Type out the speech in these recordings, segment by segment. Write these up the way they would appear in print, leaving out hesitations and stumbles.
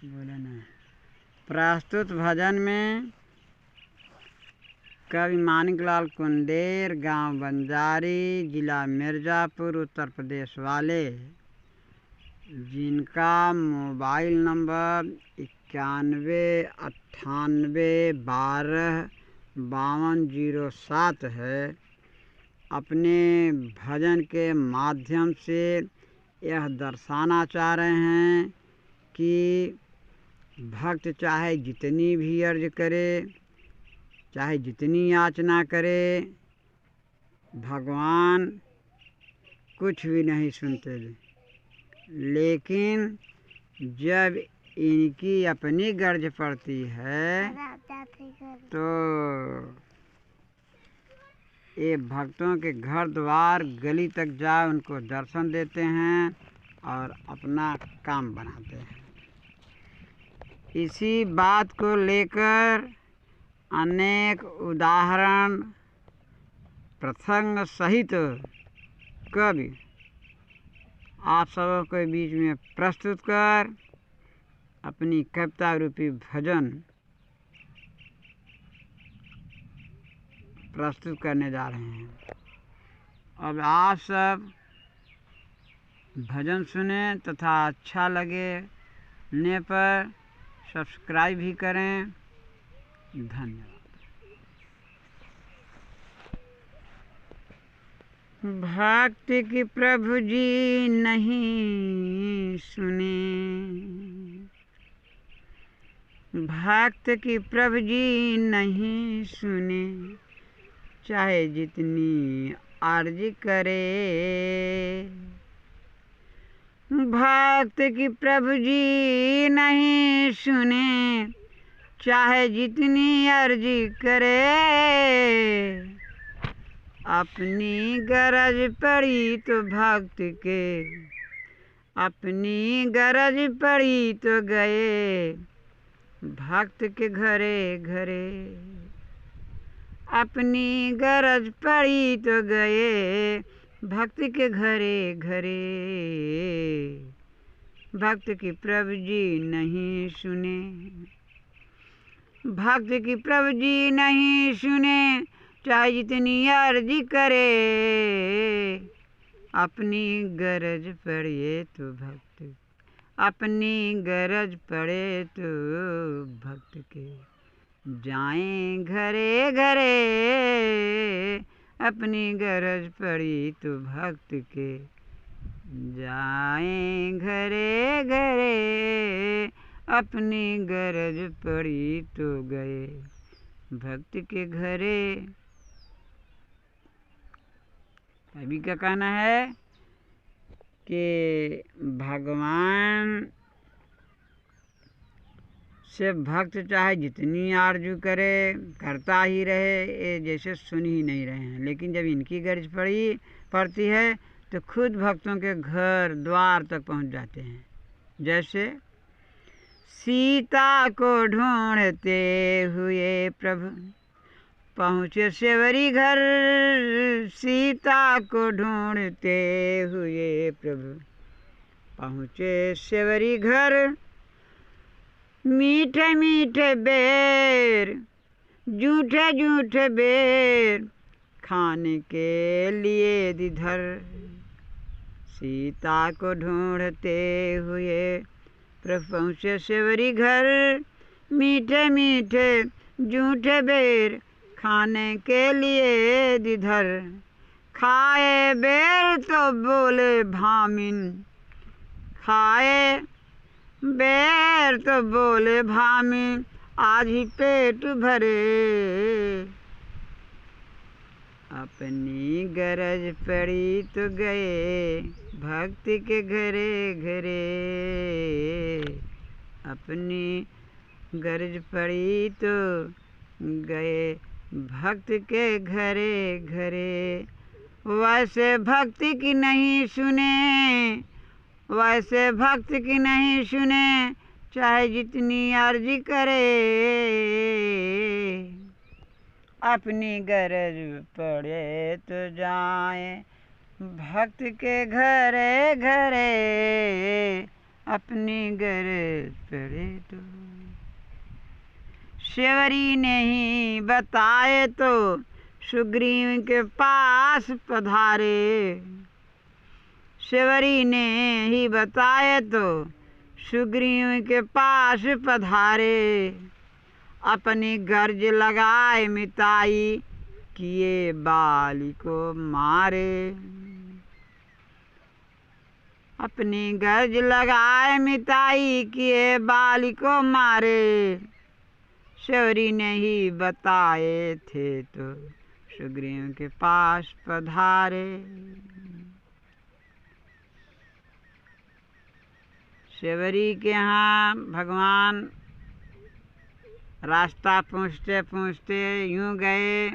बोले ना। प्रस्तुत भजन में कवि मानिकलाल कुंडेर, गांव बंजारी, जिला मिर्ज़ापुर, उत्तर प्रदेश वाले, जिनका मोबाइल नंबर 9198125207 है, अपने भजन के माध्यम से यह दर्शाना चाह रहे हैं कि भक्त चाहे जितनी भी अर्ज करे, चाहे जितनी याचना करे, भगवान कुछ भी नहीं सुनते। लेकिन जब इनकी अपनी गर्ज पड़ती है तो ये भक्तों के घर द्वार गली तक जा उनको दर्शन देते हैं और अपना काम बनाते हैं। इसी बात को लेकर अनेक उदाहरण प्रसंग सहित कवि आप सबों के बीच में प्रस्तुत कर अपनी कविता रूपी भजन प्रस्तुत करने जा रहे हैं। अब आप सब भजन सुने तथा अच्छा लगने पर सब्सक्राइब भी करें। धन्यवाद। भक्त की प्रभु जी नहीं सुने, भक्त की प्रभु जी नहीं सुने, चाहे जितनी अर्जी करे। भक्त की प्रभु जी नहीं सुने, चाहे जितनी अर्जी करे। अपनी गरज पड़ी तो भक्त के, अपनी गरज पड़ी तो गए भक्त के घरे घरे। अपनी गरज पड़ी तो गए भक्त के घरे घरे। भक्त की प्रभु जी नहीं सुने, भक्त की प्रभु जी नहीं सुने, चाहे जितनी अर्जी करे। अपनी गरज पड़े तो भक्त, अपनी गरज पड़े तो भक्त के जाएं घरे घरे। अपनी गरज पड़ी तो भक्त के जाएं घरे घरे। अपनी गरज पड़ी तो गए भक्त के घरे। कवि का कहना है कि भगवान से भक्त चाहे जितनी आरजू करे करता ही रहे, ये जैसे सुन ही नहीं रहे हैं। लेकिन जब इनकी गर्ज पड़ती है तो खुद भक्तों के घर द्वार तक पहुंच जाते हैं। जैसे सीता को ढूंढते हुए प्रभु पहुँचे सेवरी घर। सीता को ढूंढते हुए प्रभु पहुँचे सेवरी घर। मीठे मीठे बेर, जूठे जूठे बेर, खाने के लिए दिधर। सीता को ढूंढते हुए प्रभु पहुँचे सेवरी घर। मीठे मीठे जूठे बेर, खाने के लिए दिधर। खाए बेर तो बोले भामिन, खाए बेर तो बोले भामिन, आज ही पेट भरे। अपनी गरज पड़ी तो गए भक्त के घरे घरे। अपनी गरज पड़ी तो गए भक्त के घरे घरे। वैसे भक्ति की नहीं सुने, वैसे भक्त की नहीं सुने, चाहे जितनी अर्जी करे। अपनी गरज पड़े तो जाए भक्त के घरे घरे। अपनी गरज पड़े तो। शेवरी ने ही बताए तो सुग्रीव के पास पधारे। शेवरी ने ही बताए तो सुग्रीव के पास पधारे। अपनी गर्ज लगाए मिताई किए बाली को मारे। अपनी गर्ज लगाए मिताई किए बाली को मारे। शेवरी ने ही बताए थे तो सुग्रीव के पास पधारे। शेवरी के यहाँ भगवान रास्ता पूछते पूछते यूं गए।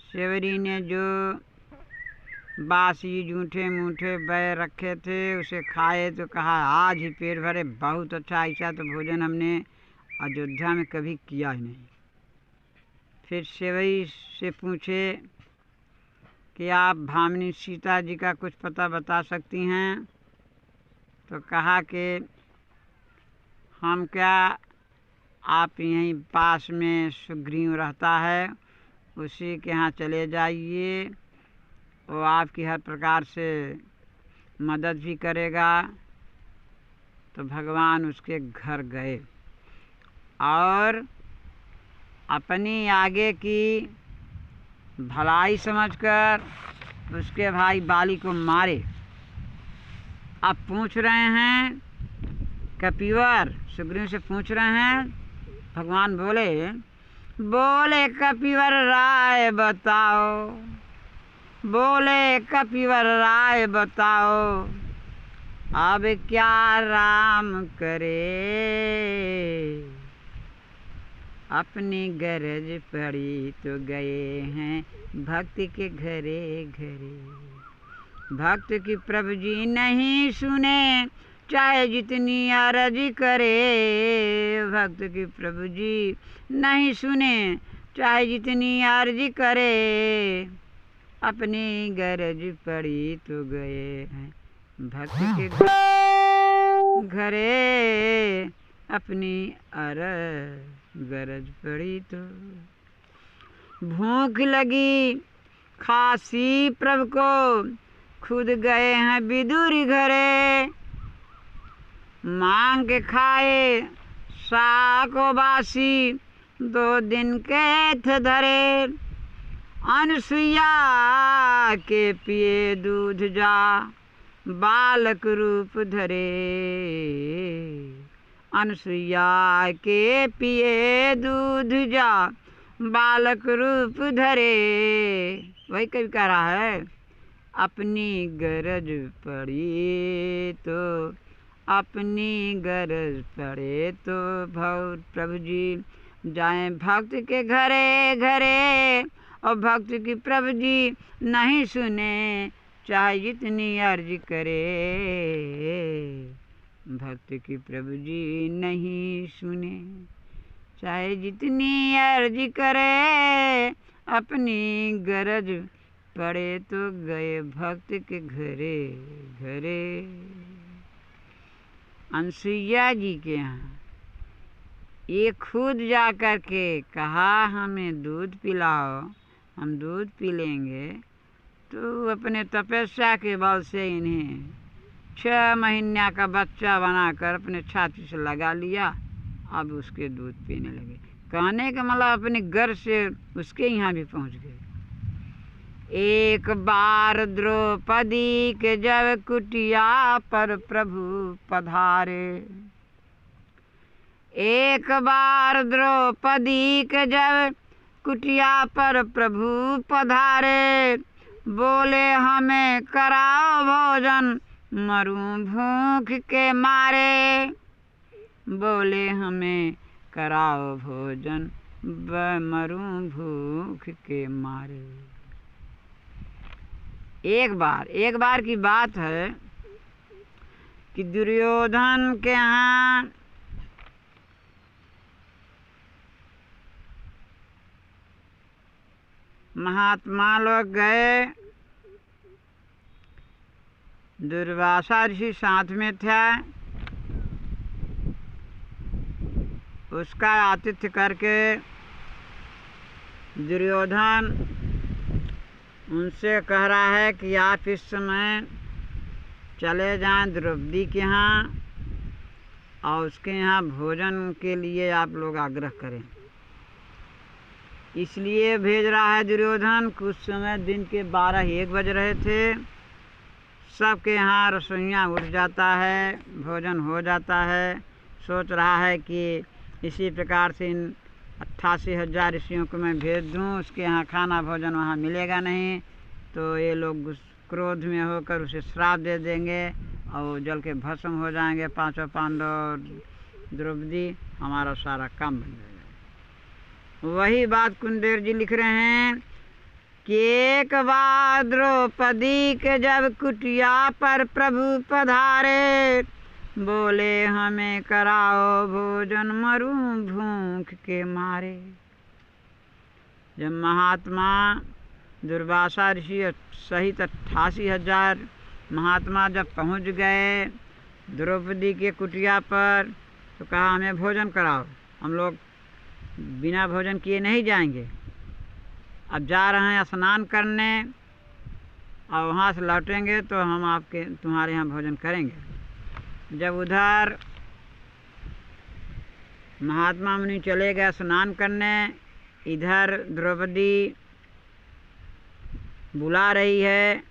शेवरी ने जो बासी जूठे मूठे बैर रखे थे उसे खाए तो कहा आज ही पेट भरे, बहुत अच्छा, ऐसा तो भोजन हमने अयोध्या में कभी किया ही नहीं। फिर शेवई से पूछे कि आप भामिनी सीता जी का कुछ पता बता सकती हैं? तो कहा कि हम क्या, आप यहीं पास में सुग्रीव रहता है, उसी के यहाँ चले जाइए, वो आपकी हर प्रकार से मदद भी करेगा। तो भगवान उसके घर गए और अपनी आगे की भलाई समझकर उसके भाई बाली को मारे। अब पूछ रहे हैं कपिवर, सुग्रीव से पूछ रहे हैं। भगवान बोले कपिवर राय बताओ, बोले कपिवर राय बताओ, अब क्या राम करे, अपनी गरज पड़ी तो गए हैं भक्त के घरे घरे। भक्त की प्रभु जी नहीं सुने चाहे जितनी अर्ज करे। भक्त की प्रभु जी नहीं सुने चाहे जितनी अर्ज करे। अपनी गरज पड़ी तो गए हैं भक्त के घरे। अपनी गरज पड़ी तो। भूख लगी खासी प्रभु को, खुद गए हैं विदुर घरे। मांग के खाए साको बासी, 2 दिन के थे धरे। अनसुईया के पिए दूध जा, बालक रूप धरे। अनसुईया के पिए दूध जा, बालक रूप धरे। वही कवि कह रहा है, अपनी गरज पड़ी तो, अपनी गरज पड़े तो प्रभु जी जाएं भक्त के घरे घरे। और भक्त की प्रभु जी नहीं सुने चाहे जितनी अर्ज करे। भक्त की प्रभु जी नहीं सुने चाहे जितनी अर्ज करे। अपनी गरज पड़े तो गए भक्त के घरे घरे। अनसुईया जी के यहाँ ये खुद जा कर के कहा हमें दूध पिलाओ, हम दूध पी लेंगे। तो अपने तपस्या के बल से इन्हें 6 महीने का बच्चा बनाकर अपने छाती से लगा लिया। अब उसके दूध पीने लगे। कहने का मतलब अपने घर से उसके यहाँ भी पहुँच गए। एक बार द्रौपदी के जब कुटिया पर प्रभु पधारे। एक बार द्रौपदी के जब कुटिया पर प्रभु पधारे। बोले हमें कराओ भोजन, मरूं भूख के मारे। बोले हमें कराओ भोजन, मरूं भूख के मारे। एक बार की बात है कि दुर्योधन के यहाँ महात्मा लोग गए। दुर्वासा ऋषि साथ में था। उसका आतिथ्य करके दुर्योधन उनसे कह रहा है कि आप इस समय चले जाएं द्रौपदी के यहाँ और उसके यहाँ भोजन के लिए आप लोग आग्रह करें। इसलिए भेज रहा है दुर्योधन। कुछ समय दिन के 12-1 बज रहे थे। सबके यहाँ रसोइयाँ उठ जाता है, भोजन हो जाता है। सोच रहा है कि इसी प्रकार से इन 88,000 ऋषियों को मैं भेज दूँ, उसके यहाँ खाना भोजन वहाँ मिलेगा नहीं, तो ये लोग क्रोध में होकर उसे श्राप दे देंगे और जल के भस्म हो जाएंगे, पांचों पांडव और द्रौपदी, हमारा सारा काम बन जाएगा। वही बात कुंदेर जी लिख रहे हैं कि एक बार द्रौपदी के जब कुटिया पर प्रभु पधारे, बोले हमें कराओ भोजन मरूं भूख के मारे। जब महात्मा दुर्वासा ऋषि सहित 88,000 महात्मा जब पहुंच गए द्रौपदी के कुटिया पर, तो कहा हमें भोजन कराओ, हम लोग बिना भोजन किए नहीं जाएंगे। अब जा रहे हैं स्नान करने और वहाँ से लौटेंगे तो हम तुम्हारे यहाँ भोजन करेंगे। जब उधर महात्मा मुनि चले गए स्नान करने, इधर द्रौपदी बुला रही है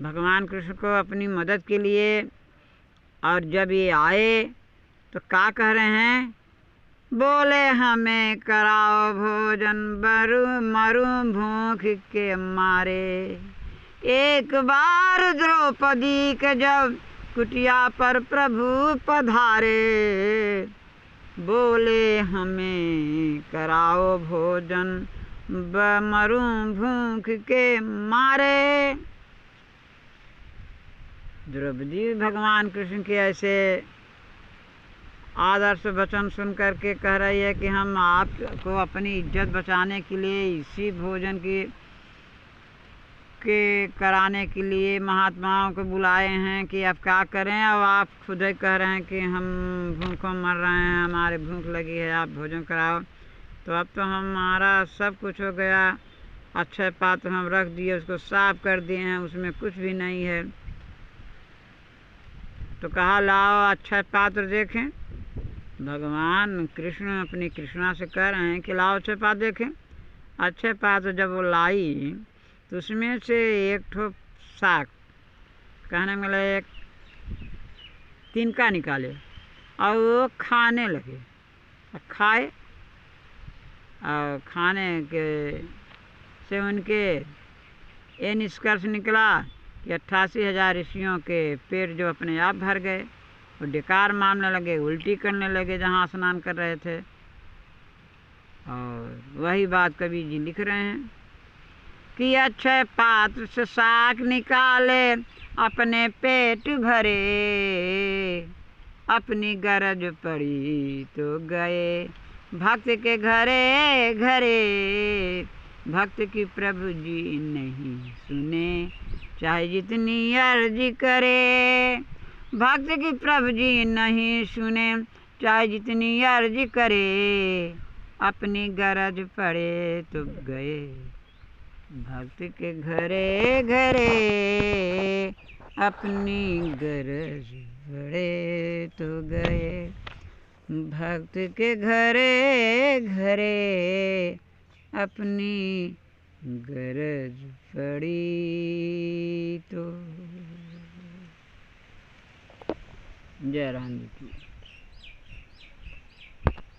भगवान कृष्ण को अपनी मदद के लिए। और जब ये आए तो क्या कह रहे हैं, बोले हमें कराओ भोजन मरूं भूख के मारे। एक बार द्रौपदी के जब कुटिया पर प्रभु पधारे, बोले हमें कराओ भोजन मरूं भूख के मारे। द्रौपदी भगवान कृष्ण के ऐसे आदर्श वचन सुन करके कह रही है कि हम आपको अपनी इज्जत बचाने के लिए इसी भोजन के कराने के लिए महात्माओं को बुलाए हैं कि अब क्या करें। अब आप खुद ही कह रहे हैं कि हम भूखों मर रहे हैं, हमारे भूख लगी है, आप भोजन कराओ। तो अब तो हमारा सब कुछ हो गया, अच्छे पात्र हम रख दिए, उसको साफ कर दिए हैं, उसमें कुछ भी नहीं है। तो कहा लाओ अच्छा पात्र देखें। भगवान कृष्ण अपनी कृष्णा से कह रहे हैं कि लाओ अच्छे पात्र देखें। अच्छे पात्र जब वो लाई तो उसमें से एक ठो साग कहने में लगे, एक तिनका निकाले और वो खाने लगे। खाए और खाने के से उनके ये निष्कर्ष निकला कि 88,000 ऋषियों के पेट जो अपने आप भर गए, वो डिकार मारने लगे, उल्टी करने लगे जहाँ स्नान कर रहे थे। और वही बात कवि जी लिख रहे हैं कि अच्छे पात्र से साग निकाले अपने पेट भरे, अपनी गरज पड़ी तो गए भक्त के घरे घरे। भक्त की प्रभु जी नहीं सुने चाहे जितनी अर्जी करे। भक्त की प्रभु जी नहीं सुने चाहे जितनी अर्जी करे, अपनी गरज पड़े तो गए भक्त के घरे घरे। अपनी गरज पड़े तो गए भक्त के घरे घरे, अपनी गरज पड़ी तो। जय राम जी की।